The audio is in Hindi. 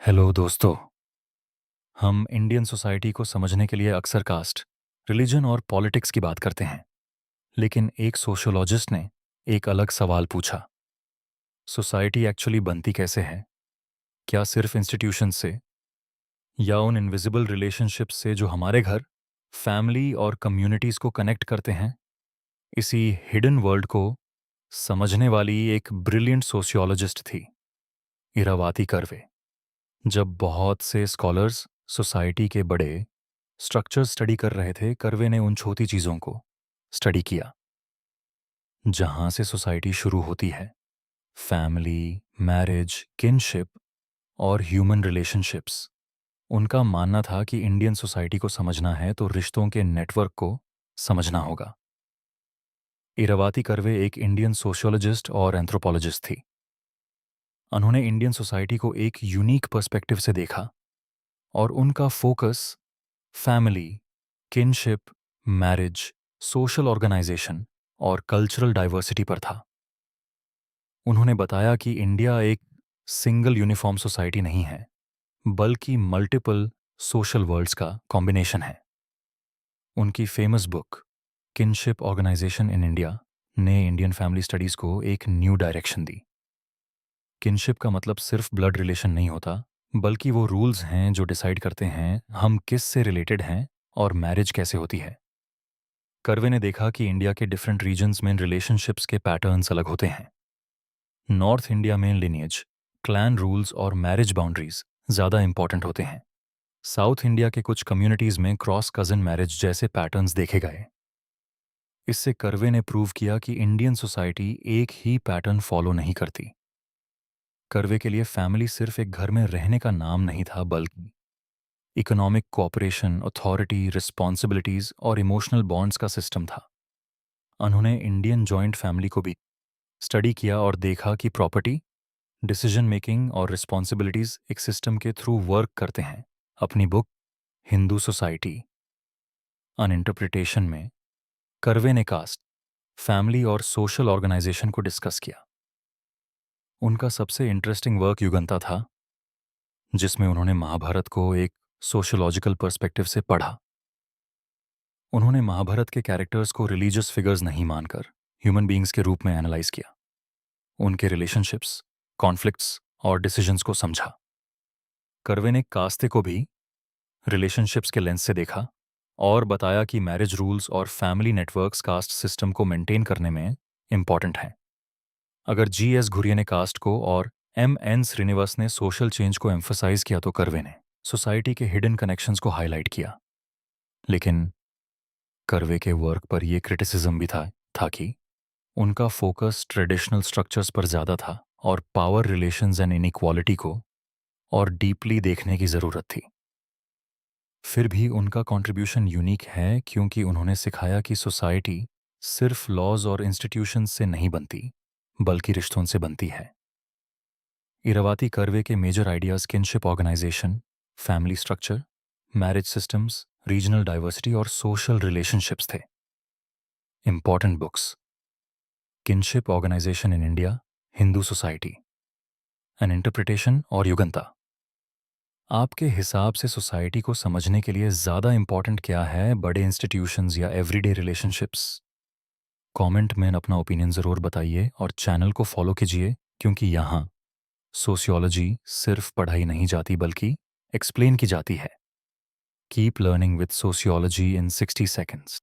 हेलो दोस्तों। हम इंडियन सोसाइटी को समझने के लिए अक्सर कास्ट, रिलीजन और पॉलिटिक्स की बात करते हैं। लेकिन एक सोशियोलॉजिस्ट ने एक अलग सवाल पूछा। सोसाइटी एक्चुअली बनती कैसे है? क्या सिर्फ इंस्टीट्यूशन से, या उन इनविजिबल रिलेशनशिप्स से जो हमारे घर, फैमिली और कम्युनिटीज को कनेक्ट करते हैं? इसी हिडन वर्ल्ड को समझने वाली एक ब्रिलियंट सोशियोलॉजिस्ट थी, इरावाती कर्वे। जब बहुत से स्कॉलर्स सोसाइटी के बड़े स्ट्रक्चर स्टडी कर रहे थे, कर्वे ने उन छोटी चीज़ों को स्टडी किया जहाँ से सोसाइटी शुरू होती है। फैमिली, मैरिज, किनशिप और ह्यूमन रिलेशनशिप्स। उनका मानना था कि इंडियन सोसाइटी को समझना है तो रिश्तों के नेटवर्क को समझना होगा। इरावाती कर्वे एक इंडियन सोशियोलॉजिस्ट और एंथ्रोपोलॉजिस्ट थी। उन्होंने इंडियन सोसाइटी को एक यूनिक पर्सपेक्टिव से देखा और उनका focus family, kinship, marriage, social organisation और कल्चरल डाइवर्सिटी पर था। उन्होंने बताया कि इंडिया एक सिंगल यूनिफॉर्म सोसाइटी नहीं है, बल्कि मल्टीपल सोशल वर्ल्ड्स का कॉम्बिनेशन है। उनकी famous book kinship organisation in India ने इंडियन फैमिली स्टडीज को एक न्यू डायरेक्शन दी। किनशिप का मतलब सिर्फ ब्लड रिलेशन नहीं होता, बल्कि वो रूल्स हैं जो डिसाइड करते हैं हम किस से रिलेटेड हैं और मैरिज कैसे होती है। कर्वे ने देखा कि इंडिया के डिफरेंट रीजन्स में रिलेशनशिप्स के पैटर्न्स अलग होते हैं। नॉर्थ इंडिया में लिनिएज, क्लैन रूल्स और मैरिज बाउंड्रीज ज़्यादा इंपॉर्टेंट होते हैं। साउथ इंडिया के कुछ कम्युनिटीज़ में क्रॉस कज़न मैरिज जैसे पैटर्न्स देखे गए। इससे कर्वे ने प्रूव किया कि इंडियन सोसाइटी एक ही पैटर्न फॉलो नहीं करती। कर्वे के लिए फैमिली सिर्फ एक घर में रहने का नाम नहीं था, बल्कि इकोनॉमिक कोऑपरेशन, अथॉरिटी, रिस्पॉन्सिबिलिटीज और इमोशनल बॉन्ड्स का सिस्टम था। उन्होंने इंडियन जॉइंट फैमिली को भी स्टडी किया और देखा कि प्रॉपर्टी, डिसीजन मेकिंग और रिस्पॉन्सिबिलिटीज एक सिस्टम के थ्रू वर्क करते हैं। अपनी बुक हिंदू सोसाइटी अन इंटरप्रिटेशन में कर्वे ने कास्ट, फैमिली और सोशल ऑर्गेनाइजेशन को डिस्कस किया। उनका सबसे इंटरेस्टिंग वर्क युगंता था, जिसमें उन्होंने महाभारत को एक सोशोलॉजिकल पर्सपेक्टिव से पढ़ा। उन्होंने महाभारत के कैरेक्टर्स को रिलीजियस फिगर्स नहीं मानकर ह्यूमन बीइंग्स के रूप में एनालाइज किया। उनके रिलेशनशिप्स, कॉन्फ्लिक्ट्स और डिसीजंस को समझा। कर्वे ने कास्ते को भी रिलेशनशिप्स के लेंस से देखा और बताया कि मैरिज रूल्स और फैमिली नेटवर्क्स कास्ट सिस्टम को मेंटेन करने में इंपॉर्टेंट हैं। अगर जी.एस. घुरिये ने कास्ट को और M.N. श्रीनिवास ने सोशल चेंज को एम्फसाइज किया, तो कर्वे ने सोसाइटी के हिडन कनेक्शंस को हाईलाइट किया। लेकिन कर्वे के वर्क पर यह क्रिटिसिज्म भी था कि उनका फोकस ट्रेडिशनल स्ट्रक्चर्स पर ज़्यादा था और पावर रिलेशंस एंड इनइक्वालिटी को और डीपली देखने की ज़रूरत थी। फिर भी उनका कंट्रीब्यूशन यूनिक है, क्योंकि उन्होंने सिखाया कि सोसाइटी सिर्फ लॉज और इंस्टीट्यूशंस से नहीं बनती, बल्कि रिश्तों से बनती है। इरावाती कर्वे के major ideas kinship organisation, family structure, marriage systems, regional diversity और सोशल रिलेशनशिप्स थे। Important books: kinship organisation in India, Hindu society, an interpretation और युगंता। आपके हिसाब से सोसाइटी को समझने के लिए ज़्यादा इंपॉर्टेंट क्या है, बड़े इंस्टीट्यूशंस या एवरीडे रिलेशनशिप्स? कमेंट में अपना ओपिनियन ज़रूर बताइए और चैनल को फॉलो कीजिए, क्योंकि यहाँ सोशियोलॉजी सिर्फ पढ़ाई नहीं जाती, बल्कि एक्सप्लेन की जाती है। Keep learning with sociology in 60 seconds।